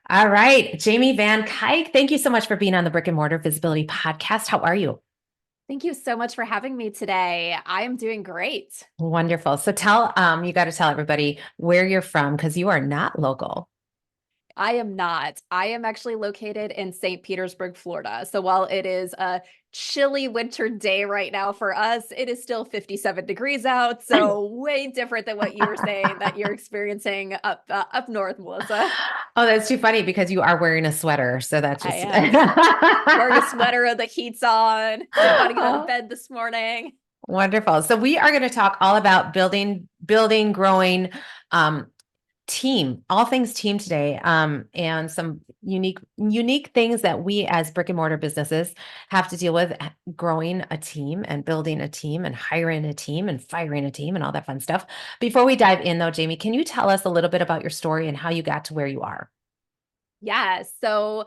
All right, Jamie Van Cuyk, thank you so much for being on the Brick and Mortar Visibility Podcast. How are you? Thank you so much for having me today. I am doing great. Wonderful. So you got to tell everybody where you're from because you are not local. I am not. I am actually located in St. Petersburg, Florida. So while it is a chilly winter day right now for us, it is still 57 degrees out. So way different than what you were saying that you're experiencing up north, Melissa. Oh, that's too funny because you are wearing a sweater. So that's I just am wearing a sweater, the heat's on. Didn't want to get out of bed this morning. wonderful. So we are going to talk all about building, growing, um, team, all things team today, and some unique things that we as brick and mortar businesses have to deal with growing a team and building a team and hiring a team and firing a team and all that fun stuff. Before we dive in though, Jamie, can you tell us a little bit about your story and how you got to where you are? Yeah, so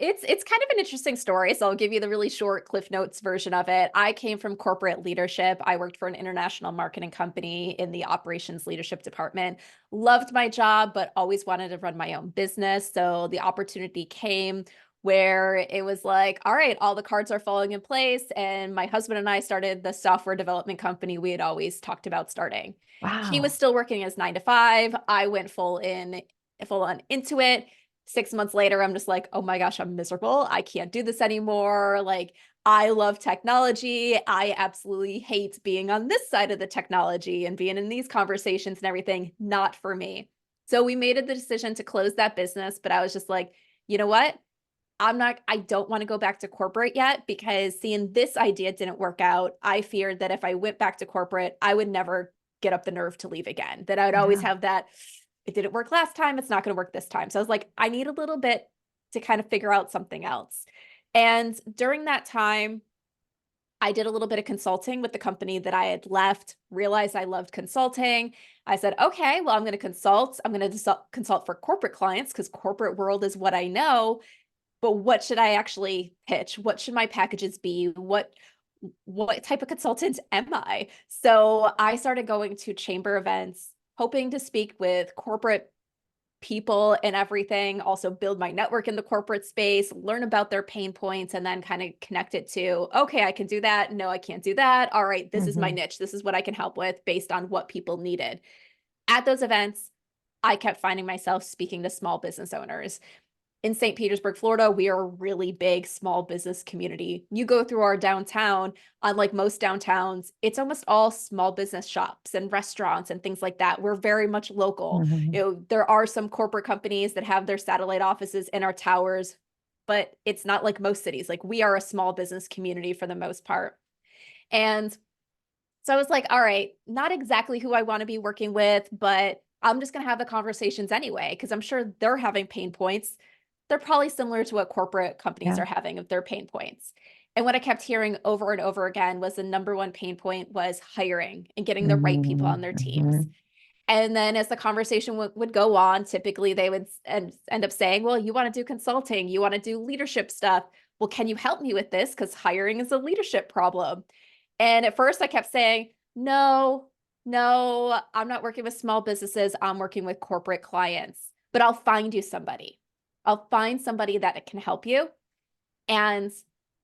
it's kind of an interesting story. So I'll give you the really short Cliff Notes version of it. I came from corporate leadership. I worked for an international marketing company in the operations leadership department. Loved my job, but always wanted to run my own business. So the opportunity came where it was like, all right, all the cards are falling in place. And my husband and I started the software development company we had always talked about starting. He was Wow. still working as 9 to 5. I went full on into it. 6 months later, I'm just like, oh my gosh, I'm miserable. I can't do this anymore. Like, I love technology. I absolutely hate being on this side of the technology and being in these conversations and everything. Not for me. So we made the decision to close that business. But I was just like, you know what? I don't want to go back to corporate yet because seeing this idea didn't work out. I feared that if I went back to corporate, I would never get up the nerve to leave again, that I would always Yeah. have that, it didn't work last time, it's not going to work this time. So I was like, I need a little bit to kind of figure out something else. And during that time, I did a little bit of consulting with the company that I had left, realized I loved consulting. I said, okay, well, I'm going to consult. I'm going to consult for corporate clients because corporate world is what I know, but what should I actually pitch? What should my packages be? What type of consultant am I? So I started going to chamber events, hoping to speak with corporate people and everything, also build my network in the corporate space, learn about their pain points, and then kind of connect it to, okay, I can do that. No, I can't do that. All right, this is my Mhm. niche. This is what I can help with based on what people needed. At those events, I kept finding myself speaking to small business owners in St. Petersburg, Florida. We are a really big small business community. You go through our downtown, unlike most downtowns, it's almost all small business shops and restaurants and things like that. We're very much local. Mhm. There are some corporate companies that have their satellite offices in our towers, but it's not like most cities. Like we are a small business community for the most part. And so I was like, all right, not exactly who I want to be working with, but I'm just going to have the conversations anyway, because I'm sure they're having pain points. They're probably similar to what corporate companies Yeah. are having of their pain points. And what I kept hearing over and over again was the number one pain point was hiring and getting the right people on Mhm. their teams. Mhm. And then as the conversation would go on, typically they would end up saying, well, you want to do consulting, you want to do leadership stuff. Well, can you help me with this? Because hiring is a leadership problem. And at first I kept saying, no, no, I'm not working with small businesses. I'm working with corporate clients, but I'll find you somebody. I'll find somebody that can help you. And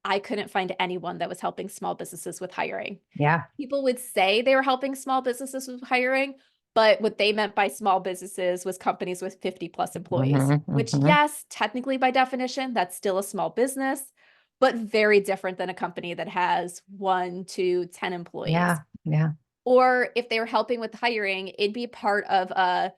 I couldn't find anyone that was helping small businesses with hiring. Yeah. People would say they were helping small businesses with hiring, but what they meant by small businesses was companies with 50 plus employees, Mhm. which, Mhm. yes, technically by definition, that's still a small business, but very different than a company that has 1 to 10 employees. Yeah. Yeah. Or if they were helping with hiring, it'd be part of a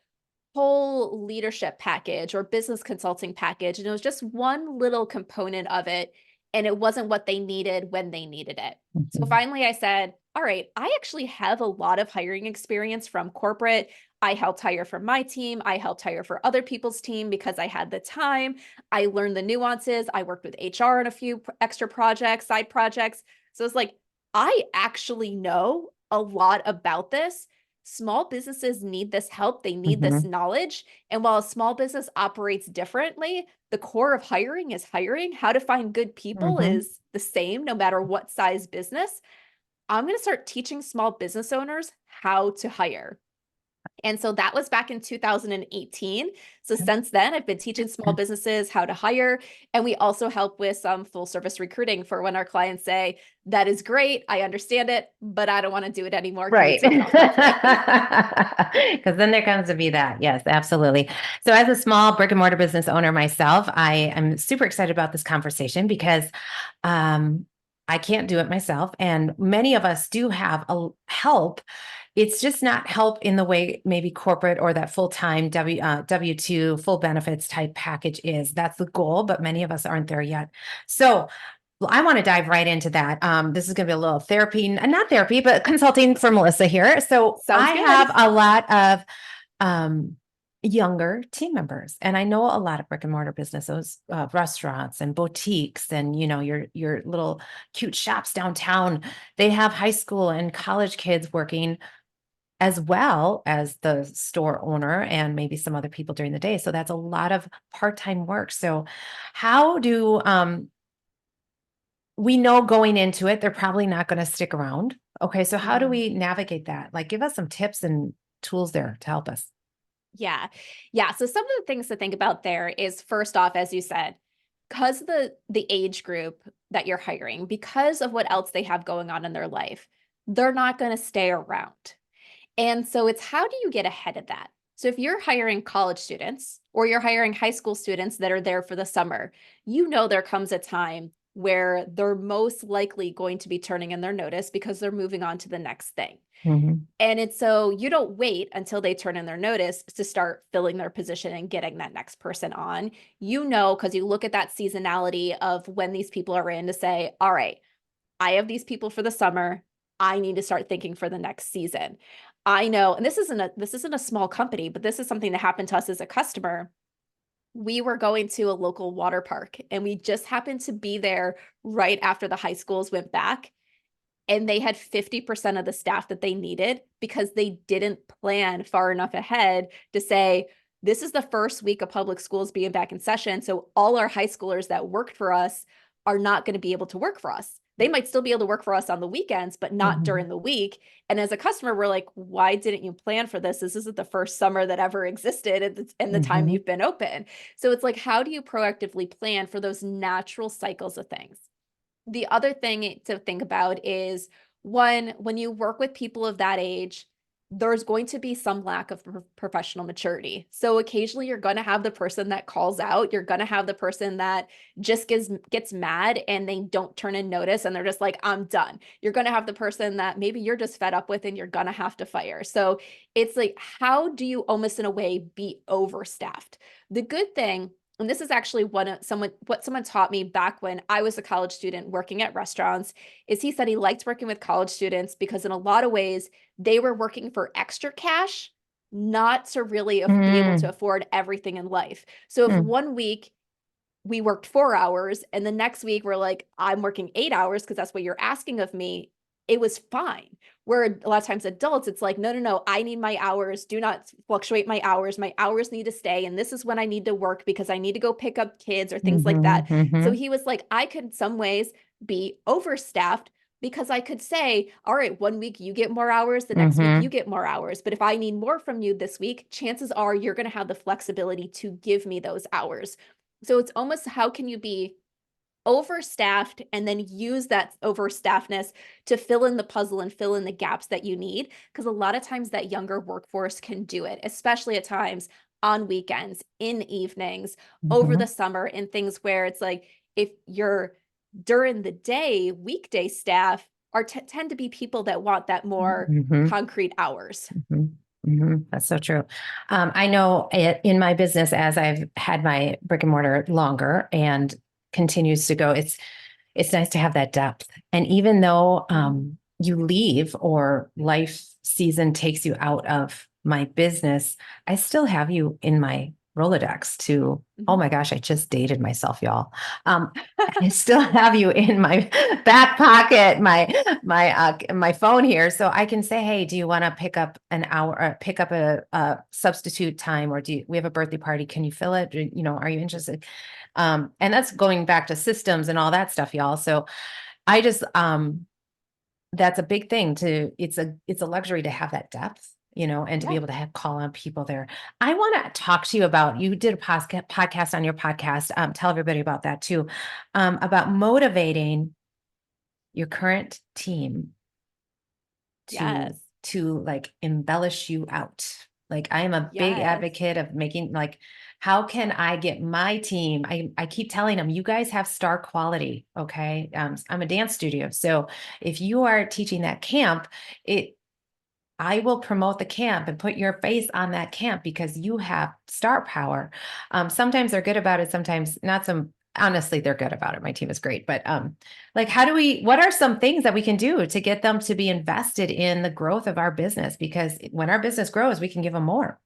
whole leadership package or business consulting package. And it was just one little component of it. And it wasn't what they needed when they needed it. So Mhm. finally, I said, all right, I actually have a lot of hiring experience from corporate. I helped hire for my team. I helped hire for other people's team because I had the time. I learned the nuances. I worked with HR on a few extra projects, side projects. So it's like, I actually know a lot about this. Small businesses need this help. They need this Mhm. knowledge. And while a small business operates differently, the core of hiring is hiring. How to find good people Mhm. is the same no matter what size business. I'm going to start teaching small business owners how to hire. And so that was back in 2018. So since then, I've been teaching small businesses how to hire. And we also help with some full service recruiting for when our clients say, that is great, I understand it, but I don't want to do it anymore. Can you Right. take it off my plate? Because then there comes to be that. Yes, absolutely. So, as a small brick and mortar business owner myself, I am super excited about this conversation because um, I can't do it myself. And many of us do have a help. It's just not help in the way maybe corporate or that full-time W-2 full benefits type package is. That's the goal, but many of us aren't there yet. So, well, I want to dive right into that. This is going to be a little therapy, not therapy, but consulting for Melissa here. So Sounds I good. have a lot of um, younger team members, and I know a lot of brick and mortar businesses, restaurants and boutiques, and your little cute shops downtown. They have high school and college kids working as well as the store owner and maybe some other people during the day. So that's a lot of part-time work. So how do we know going into it, they're probably not going to stick around. Okay. So how do Mhm. we navigate that? Like, give us some tips and tools there to help us. Yeah. Yeah. So some of the things to think about there is first off, as you said, because the age group that you're hiring, because of what else they have going on in their life, they're not going to stay around. And so it's how do you get ahead of that? So if you're hiring college students or you're hiring high school students that are there for the summer, you know there comes a time where they're most likely going to be turning in their notice because they're moving on to the next thing. Mhm. And it's so you don't wait until they turn in their notice to start filling their position and getting that next person on. You know, because you look at that seasonality of when these people are in to say, all right, I have these people for the summer. I need to start thinking for the next season. I know, and this isn't a small company, but this is something that happened to us as a customer. We were going to a local water park and we just happened to be there right after the high schools went back and they had 50% of the staff that they needed because they didn't plan far enough ahead to say, this is the first week of public schools being back in session. So all our high schoolers that worked for us are not going to be able to work for us. They might still be able to work for us on the weekends, but not during Mhm. the week. And as a customer, we're like, why didn't you plan for this? This isn't the first summer that ever existed in the time Mhm. you've been open. So it's like, how do you proactively plan for those natural cycles of things? The other thing to think about is one, when you work with people of that age, there's going to be some lack of professional maturity. So occasionally you're going to have the person that calls out, you're going to have the person that just gets mad and they don't turn in notice and they're just like, I'm done. You're going to have the person that maybe you're just fed up with and you're going to have to fire. So it's like, how do you almost in a way be overstaffed? The good thing, and this is actually what someone taught me back when I was a college student working at restaurants, is he said he liked working with college students because in a lot of ways they were working for extra cash, not to really be able to Mm. afford everything in life. So if Mm. one week we worked 4 hours and the next week we're like, I'm working 8 hours because that's what you're asking of me, it was fine. Where a lot of times adults, it's like, no, no, no, I need my hours. Do not fluctuate my hours. My hours need to stay. And this is when I need to work because I need to go pick up kids or things like Mhm. that. So Mhm. he was like, I could in some ways be overstaffed because I could say, all right, one week you get more hours, the next week you Mhm. get more hours. But if I need more from you this week, chances are you're going to have the flexibility to give me those hours. So it's almost how can you be overstaffed and then use that overstaffedness to fill in the puzzle and fill in the gaps that you need? Because a lot of times that younger workforce can do it, especially at times on weekends, in evenings, over the Mhm. summer, and things where it's like if you're during the day, weekday staff are tend to be people that want that more Mhm. concrete hours. Mhm. Mhm. That's so true. I know in my business, as I've had my brick and mortar longer and continues to go, it's nice to have that depth. And even though you leave or life season takes you out of my business, I still have you in my Rolodex to, oh Mhm. my gosh, I just dated myself, y'all. I still have you in my back pocket, my phone here, so I can say, hey, do you want to pick up an hour, pick up a substitute time, or we have a birthday party? Can you fill it? Are you interested? And that's going back to systems and all that stuff, y'all. So I just that's a big thing it's a luxury to have that depth and to be Yeah. able to call on people there. I want to talk to you about, you did a podcast on your podcast. Tell everybody about that too, about motivating your current team to Yes. like embellish you out. Like I am a big Yes. advocate of making like, how can I get my team? I keep telling them, you guys have star quality. Okay. I'm a dance studio. So if you are teaching that camp, I will promote the camp and put your face on that camp because you have star power. Sometimes they're good about it. Sometimes not. Honestly, they're good about it. My team is great, but like, what are some things that we can do to get them to be invested in the growth of our business? Because when our business grows, we can give them more.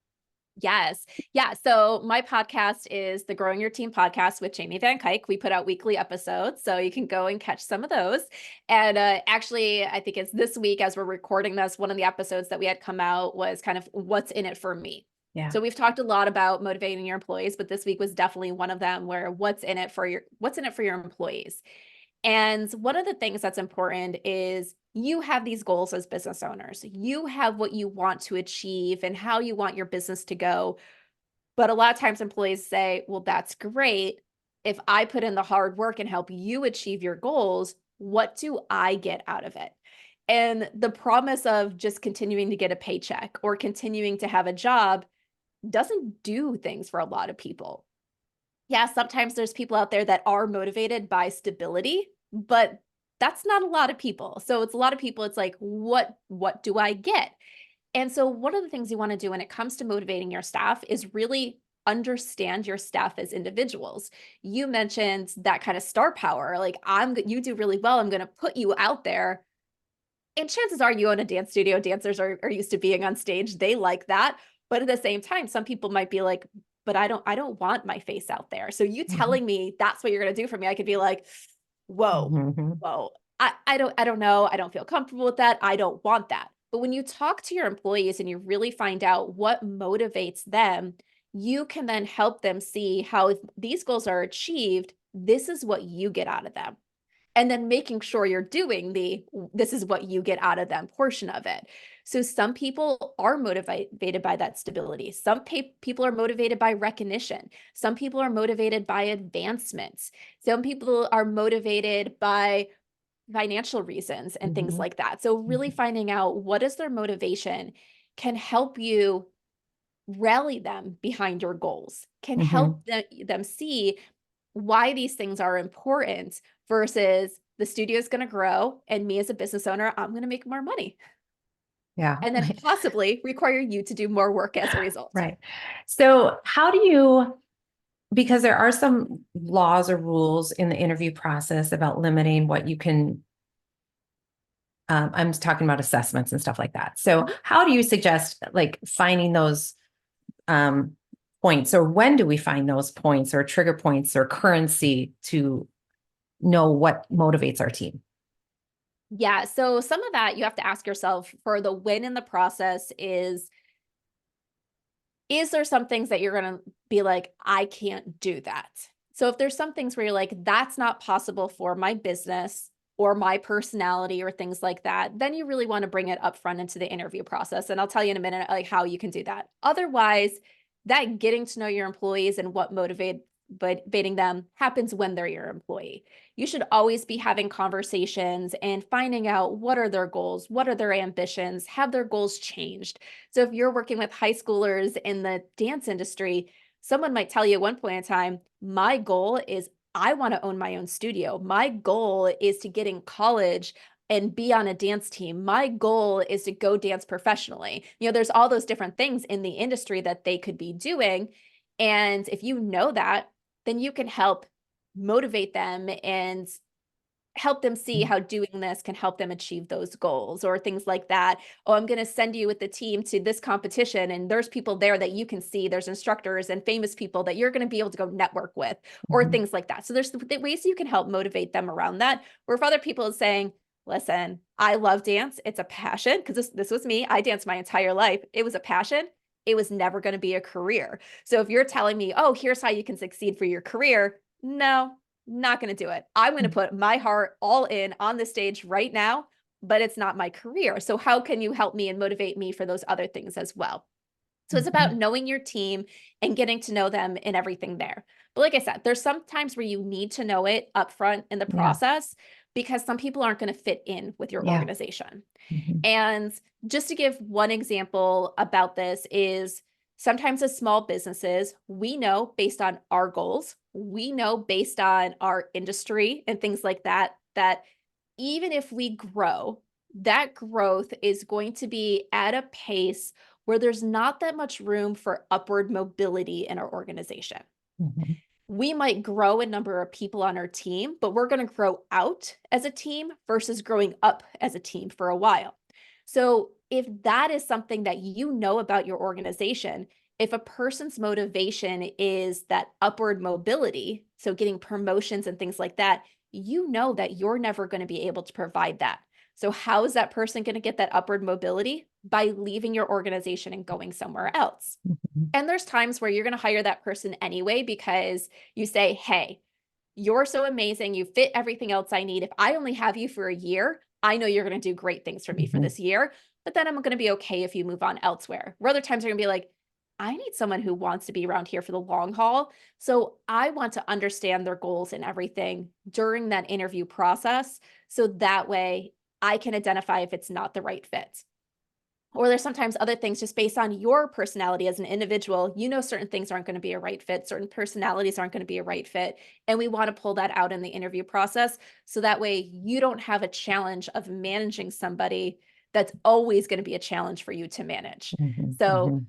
Yes. Yeah. So my podcast is the Growing Your Team podcast with Jamie Van Cuyk. We put out weekly episodes, so you can go and catch some of those. And actually, I think it's this week as we're recording this, one of the episodes that we had come out was kind of what's in it for me. Yeah. So we've talked a lot about motivating your employees, but this week was definitely one of them where what's in it for your employees. And one of the things that's important is you have these goals as business owners. You have what you want to achieve and how you want your business to go. But a lot of times employees say, well, that's great. If I put in the hard work and help you achieve your goals, what do I get out of it? And the promise of just continuing to get a paycheck or continuing to have a job doesn't do things for a lot of people. Yeah, sometimes there's people out there that are motivated by stability, but that's not a lot of people. So it's a lot of people, it's like, what do I get? And so one of the things you want to do when it comes to motivating your staff is really understand your staff as individuals. You mentioned that kind of star power, like you do really well, I'm going to put you out there. And chances are you own a dance studio, dancers are used to being on stage. They like that. But at the same time, some people might be like, but I don't want my face out there. So you Mhm. telling me that's what you're going to do for me, I could be like, whoa, Mhm. whoa. I don't know. I don't feel comfortable with that. I don't want that. But when you talk to your employees and you really find out what motivates them, you can then help them see how if these goals are achieved, this is what you get out of them. And then making sure you're doing this is what you get out of them portion of it. So some people are motivated by that stability. Some people are motivated by recognition. Some people are motivated by advancements. Some people are motivated by financial reasons and things Mhm. like that. So really Mhm. finding out what is their motivation can help you rally them behind your goals, can help Mhm. them see why these things are important versus the studio is going to grow and me as a business owner, I'm going to make more money Yeah. and then possibly require you to do more work as a result. Right. So how do you, because there are some laws or rules in the interview process about limiting what you can, I'm talking about assessments and stuff like that. So Mhm. how do you suggest like finding those um, points, or when do we find those points or trigger points or currency to know what motivates our team? Yeah. So some of that you have to ask yourself for the win in the process is there some things that you're going to be like, I can't do that? So if there's some things where you're like, that's not possible for my business or my personality or things like that, then you really want to bring it up front into the interview process. And I'll tell you in a minute, like how you can do that. Otherwise, that getting to know your employees and what motivating them happens when they're your employee. You should always be having conversations and finding out what are their goals, what are their ambitions, have their goals changed. So if you're working with high schoolers in the dance industry, someone might tell you at one point in time, my goal is I want to own my own studio. My goal is to get in college and be on a dance team. My goal is to go dance professionally. There's all those different things in the industry that they could be doing. And if you know that, then you can help motivate them and help them see how doing this can help them achieve those goals or things like that. Oh, I'm going to send you with the team to this competition and there's people there that you can see. There's instructors and famous people that you're going to be able to go network with or Mhm. things like that. So there's the ways you can help motivate them around that. Where if other people are saying, listen, I love dance. It's a passion because this was me. I danced my entire life. It was a passion. It was never going to be a career. So if you're telling me, oh, here's how you can succeed for your career, no, not going to do it. I'm going to put my heart all in on the stage right now. but it's not my career. So how can you help me and motivate me for those other things as well? So it's about Mhm. knowing your team and getting to know them and everything there. But like I said, there's some times where you need to know it upfront in the Yeah. process because some people aren't going to fit in with your Yeah. organization. Mhm. And just to give one example about this is sometimes as small businesses, we know based on our goals, we know based on our industry and things like that, that even if we grow, that growth is going to be at a pace where there's not that much room for upward mobility in our organization. Mhm. We might grow a number of people on our team, but we're going to grow out as a team versus growing up as a team for a while. So, if that is something that you know about your organization, if a person's motivation is that upward mobility, so getting promotions and things like that, you know that you're never going to be able to provide that. So, how is that person going to get that upward mobility? By leaving your organization and going somewhere else. Mhm. And there's times where you're going to hire that person anyway because you say, hey, you're so amazing. You fit everything else I need. If I only have you for a year, I know you're going to do great things for me for Mhm. this year. But then I'm going to be okay if you move on elsewhere. Where other times are going to be like, I need someone who wants to be around here for the long haul. So I want to understand their goals and everything during that interview process. So that way I can identify if it's not the right fit. Or there's sometimes other things just based on your personality as an individual. You know, certain things aren't going to be a right fit, certain personalities aren't going to be a right fit. And we want to pull that out in the interview process. So that way you don't have a challenge of managing somebody that's always going to be a challenge for you to manage. Mhm. So Mhm.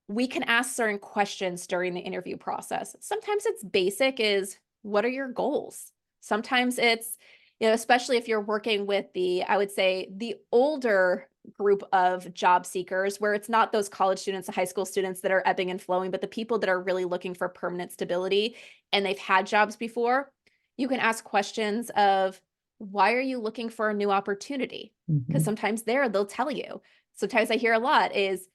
we can ask certain questions during the interview process. Sometimes it's basic is what are your goals? Sometimes it's, especially if you're working with I would say the older group of job seekers where it's not those college students, the high school students that are ebbing and flowing, but the people that are really looking for permanent stability and they've had jobs before, you can ask questions of why are you looking for a new opportunity? Because Mhm. sometimes they'll tell you. Sometimes I hear a lot is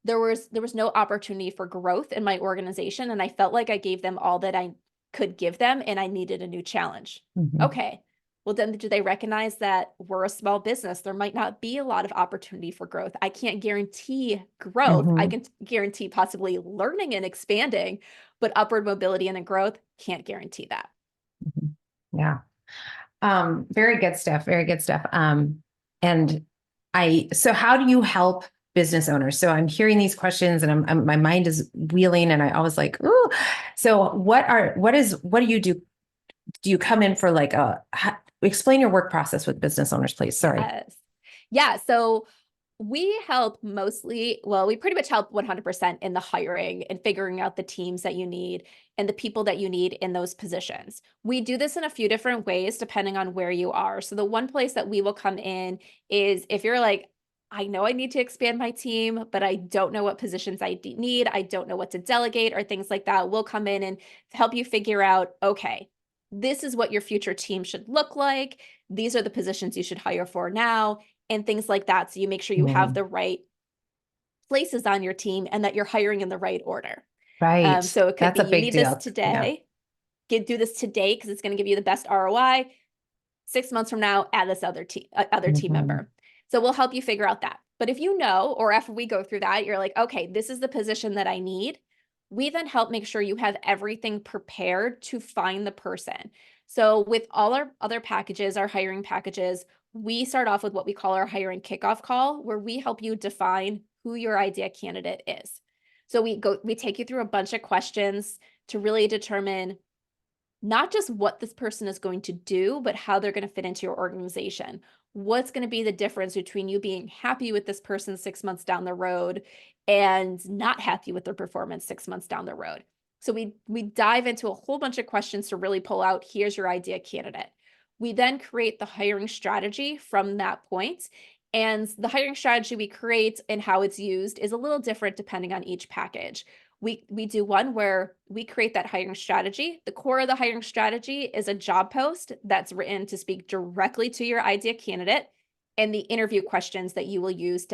there was no opportunity for growth in my organization, and I felt like I gave them all that I could give them, and I needed a new challenge. Mhm. Okay. Well, then do they recognize that we're a small business? There might not be a lot of opportunity for growth. I can't guarantee growth. I Mhm. can guarantee possibly learning and expanding, but upward mobility and growth can't guarantee that. Mhm. Yeah. Very good stuff. Very good stuff. And so how do you help business owners? So I'm hearing these questions and my mind is wheeling and I always like, ooh. So what do you do? Do you come in for like explain your work process with business owners, please? Sorry. Yes. Yeah. So we help mostly, well, we pretty much help 100% in the hiring and figuring out the teams that you need and the people that you need in those positions. We do this in a few different ways depending on where you are. So the one place that we will come in is if you're like, I know I need to expand my team, but I don't know what positions I need. I don't know what to delegate or things like that. We'll come in and help you figure out, okay, this is what your future team should look like. These are the positions you should hire for now and things like that. So you make sure you have Mhm. the right places on your team and that you're hiring in the right order. Right. So it could That's be a you big need this deal. Yeah. today, do this today because it's going to give you the best ROI. 6 months from now, add this other team Mhm. member. So we'll help you figure out that. But if you know, or after we go through that, you're like, okay, this is the position that I need. We then help make sure you have everything prepared to find the person. So with all our other packages, our hiring packages, we start off with what we call our hiring kickoff call, where we help you define who your idea candidate is. So we take you through a bunch of questions to really determine not just what this person is going to do, but how they're going to fit into your organization. What's going to be the difference between you being happy with this person 6 months down the road and not happy with their performance 6 months down the road? So we dive into a whole bunch of questions to really pull out, here's your idea candidate. We then create the hiring strategy from that point. And the hiring strategy we create and how it's used is a little different depending on each package. We do one where we create that hiring strategy. The core of the hiring strategy is a job post that's written to speak directly to your idea candidate and the interview questions that you will use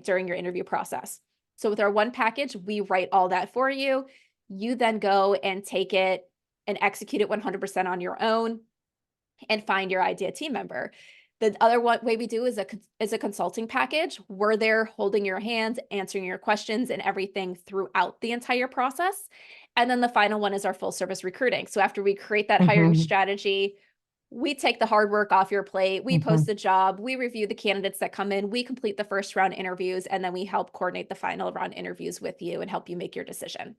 during your interview process. So with our one package, we write all that for you. You then go and take it and execute it 100% on your own and find your idea team member. The other way we do is a consulting package. We're there holding your hand, answering your questions and everything throughout the entire process. And then the final one is our full service recruiting. So after we create that hiring Mm-hmm. strategy, we take the hard work off your plate. We Mm-hmm. post the job. We review the candidates that come in. We complete the first round interviews, and then we help coordinate the final round interviews with you and help you make your decision.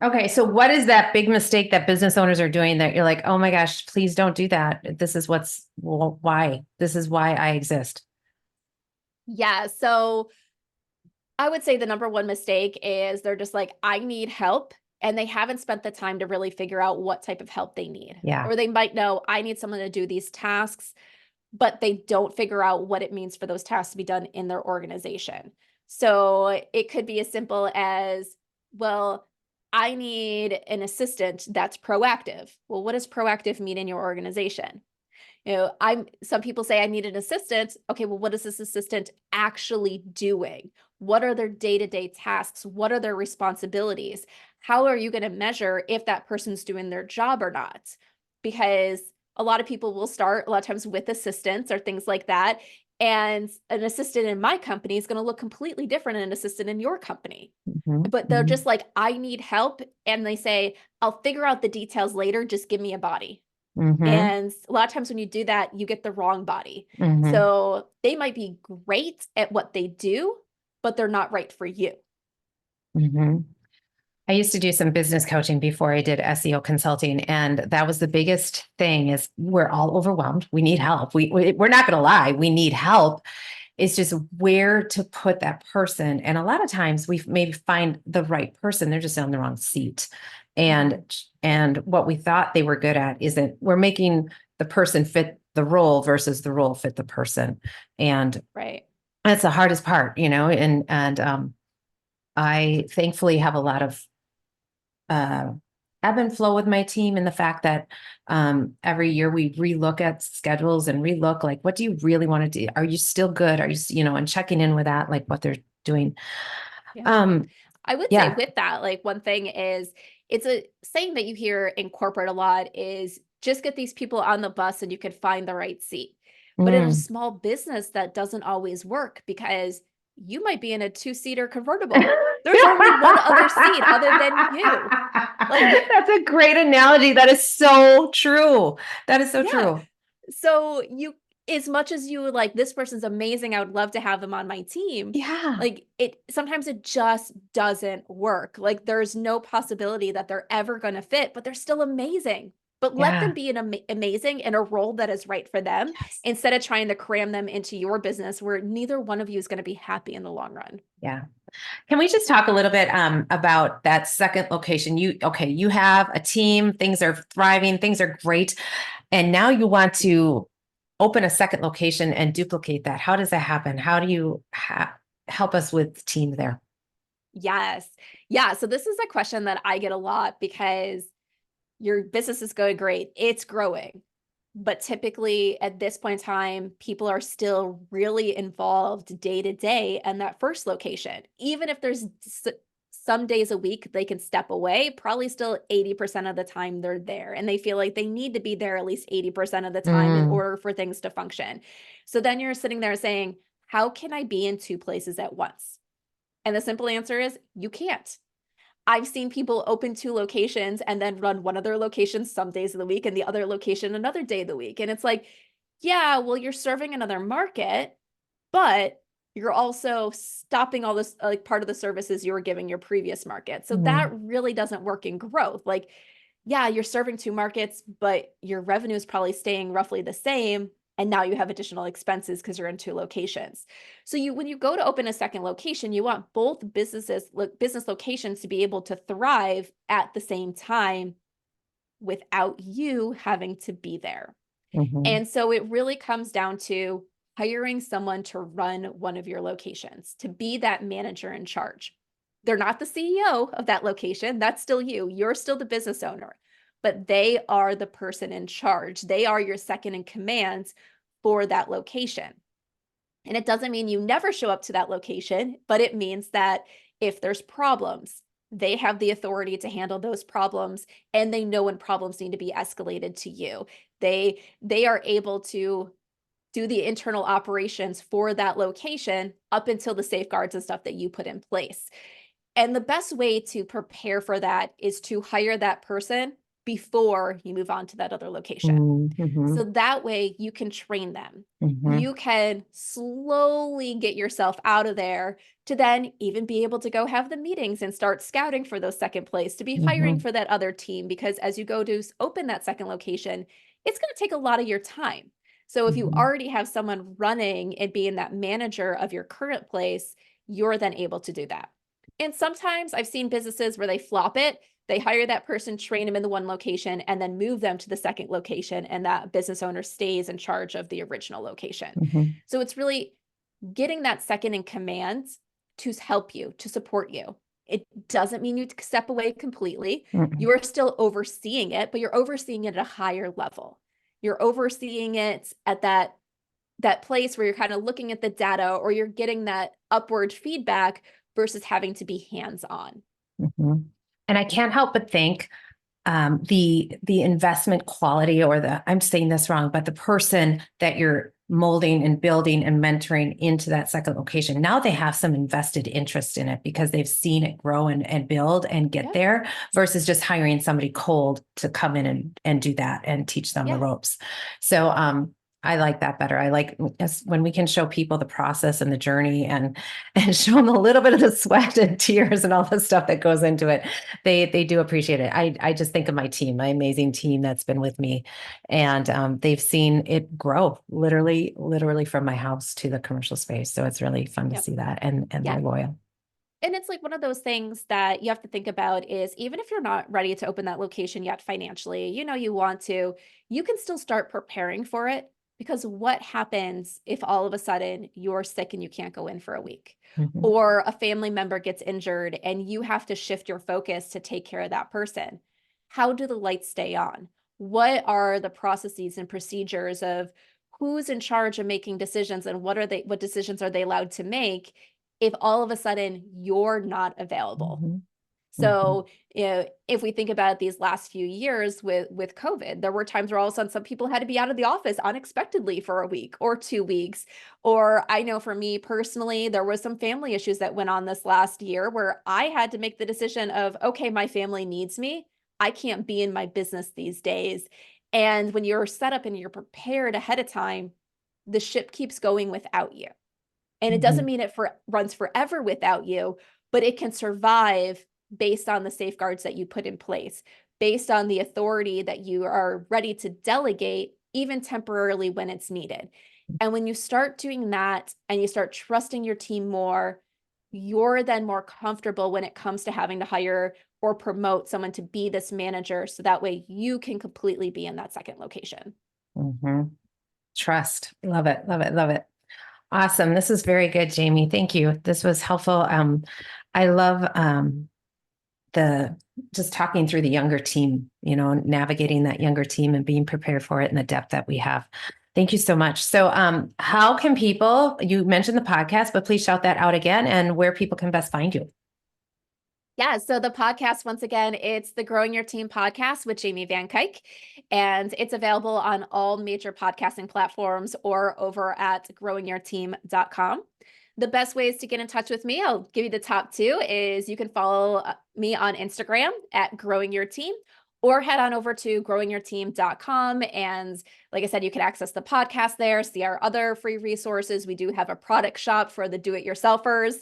Okay, so what is that big mistake that business owners are doing that you're like, oh my gosh, please don't do that. This is why. This is why I exist. Yeah. So I would say the number one mistake is they're just like, I need help. And they haven't spent the time to really figure out what type of help they need. Yeah. Or they might know, I need someone to do these tasks, but they don't figure out what it means for those tasks to be done in their organization. So it could be as simple as, well, I need an assistant that's proactive. Well, what does proactive mean in your organization? Some people say I need an assistant. Okay, well, what is this assistant actually doing? What are their day-to-day tasks? What are their responsibilities? How are you going to measure if that person's doing their job or not? Because a lot of people will start a lot of times with assistants or things like that. And an assistant in my company is going to look completely different than an assistant in your company. Mm-hmm. But they're just like, I need help. And they say, I'll figure out the details later. Just give me a body. Mm-hmm. And a lot of times when you do that, you get the wrong body. Mm-hmm. So they might be great at what they do, but they're not right for you. Mm-hmm. I used to do some business coaching before I did SEO consulting, and that was the biggest thing is we're all overwhelmed. We need help. We're not going to lie. We need help. It's just where to put that person. And a lot of times we maybe find the right person. They're just on the wrong seat. And what we thought they were good at isn't we're making the person fit the role versus the role fit the person. And Right. that's the hardest part, and I thankfully have a lot of uh, ebb and flow with my team, and the fact that every year we relook at schedules and relook like, what do you really want to do? Are you still good? Are you, and checking in with that, like what they're doing. Yeah. Um, I would say yeah. with that, like one thing is it's a saying that you hear in corporate a lot is just get these people on the bus and you can find the right seat. But in a Mm. small business, that doesn't always work because you might be in a two-seater convertible. There's only one other seat other than you. Like, That's a great analogy. That is so true. That is so yeah. true. So you, as much as you like, this person's amazing, I would love to have them on my team. Yeah. Like sometimes it just doesn't work. Like there's no possibility that they're ever going to fit, but they're still amazing. But let them Yeah. be amazing in a role that is right for them Yes. instead of trying to cram them into your business where neither one of you is going to be happy in the long run. Yeah. Can we just talk a little bit about that second location? You have a team, things are thriving, things are great, and now you want to open a second location and duplicate that. How does that happen? How do you help us with team there? Yes. Yeah. So this is a question that I get a lot because your business is going great. It's growing. But typically at this point in time, people are still really involved day to day in that first location. Even if there's some days a week they can step away, probably still 80% of the time they're there. And they feel like they need to be there at least 80% of the time in Mm, order for things to function. So then you're sitting there saying, how can I be in two places at once? And the simple answer is you can't. I've seen people open two locations and then run one of their locations some days of the week and the other location another day of the week. And it's like, yeah, well, you're serving another market, but you're also stopping all this, like part of the services you were giving your previous market. So that mm, really doesn't work in growth. Like, yeah, you're serving two markets, but your revenue is probably staying roughly the same. And now you have additional expenses because you're in two locations. So when you go to open a second location, you want both business locations to be able to thrive at the same time without you having to be there. mhm, And so it really comes down to hiring someone to run one of your locations, to be that manager in charge. They're not the CEO of that location. That's still you. You're still the business owner, but they are the person in charge. They are your second in command for that location. And it doesn't mean you never show up to that location, but it means that if there's problems, they have the authority to handle those problems and they know when problems need to be escalated to you. They are able to do the internal operations for that location up until the safeguards and stuff that you put in place. And the best way to prepare for that is to hire that person before you move on to that other location. Mm-hmm. So that way you can train them. Mm-hmm. You can slowly get yourself out of there to then even be able to go have the meetings and start scouting for those second place, to be hiring Mm-hmm. for that other team. Because as you go to open that second location, it's going to take a lot of your time. So if you Mm-hmm. already have someone running and being that manager of your current place, you're then able to do that. And sometimes I've seen businesses where they flop it. They hire that person, train them in the one location, and then move them to the second location, and that business owner stays in charge of the original location. Mm-hmm. So it's really getting that second in command to help you, to support you. It doesn't mean you step away completely. Mm-hmm. You are still overseeing it, but you're overseeing it at a higher level. You're overseeing it at that place where you're kind of looking at the data, or you're getting that upward feedback versus having to be hands-on. Mm-hmm. And I can't help but think the investment quality, or I'm saying this wrong, but the person that you're molding and building and mentoring into that second location, now they have some invested interest in it because they've seen it grow and build and get Yeah. there, versus just hiring somebody cold to come in and do that and teach them the Yeah. ropes. So I like that better. I like when we can show people the process and the journey, and show them a little bit of the sweat and tears and all the stuff that goes into it. They do appreciate it. I just think of my team, my amazing team that's been with me, and they've seen it grow literally from my house to the commercial space. So it's really fun to Yep. see that, and Yeah. they're loyal. And it's like one of those things that you have to think about is, even if you're not ready to open that location yet financially, you want to, you can still start preparing for it. Because what happens if all of a sudden you're sick and you can't go in for a week? Mhm. Or a family member gets injured and you have to shift your focus to take care of that person? How do the lights stay on? What are the processes and procedures of who's in charge of making decisions, and what decisions are they allowed to make if all of a sudden you're not available? Mhm. Mhm. So, if we think about these last few years with COVID, there were times where all of a sudden some people had to be out of the office unexpectedly for a week or 2 weeks. Or I know for me personally, there was some family issues that went on this last year where I had to make the decision of, okay, my family needs me. I can't be in my business these days. And when you're set up and you're prepared ahead of time, the ship keeps going without you. And it doesn't Mhm. mean it runs forever without you, but it can survive based on the safeguards that you put in place, based on the authority that you are ready to delegate, even temporarily when it's needed. And when you start doing that and you start trusting your team more, you're then more comfortable when it comes to having to hire or promote someone to be this manager. So that way you can completely be in that second location. Mhm. Trust. Love it. Love it. Love it. Awesome. This is very good, Jamie. Thank you. This was helpful. I love the just talking through the younger team, navigating that younger team and being prepared for it in the depth that we have. Thank you so much. So how can people, you mentioned the podcast, but please shout that out again, and where people can best find you. Yeah, so the podcast, once again, it's the Growing Your Team podcast with Jamie Van Cuyk, and it's available on all major podcasting platforms or over at growingyourteam.com. The best ways to get in touch with me, I'll give you the top two, is you can follow me on Instagram at Growing Your Team, or head on over to growingyourteam.com. And like I said, you can access the podcast there, see our other free resources. We do have a product shop for the do-it-yourselfers,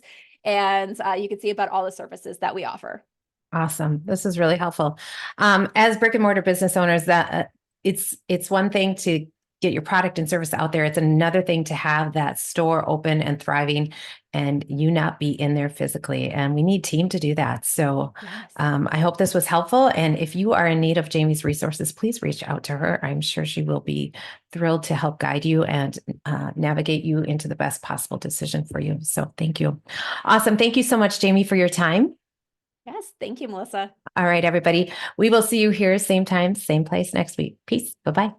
and you can see about all the services that we offer. Awesome. This is really helpful. As brick and mortar business owners, that it's one thing to get your product and service out there. It's another thing to have that store open and thriving, and you not be in there physically. And we need team to do that. So Yes. I hope this was helpful. And if you are in need of Jamie's resources, please reach out to her. I'm sure she will be thrilled to help guide you and navigate you into the best possible decision for you. So thank you. Awesome. Thank you so much, Jamie, for your time. Yes. Thank you, Melissa. All right, everybody. We will see you here, same time, same place next week. Peace. Bye-bye.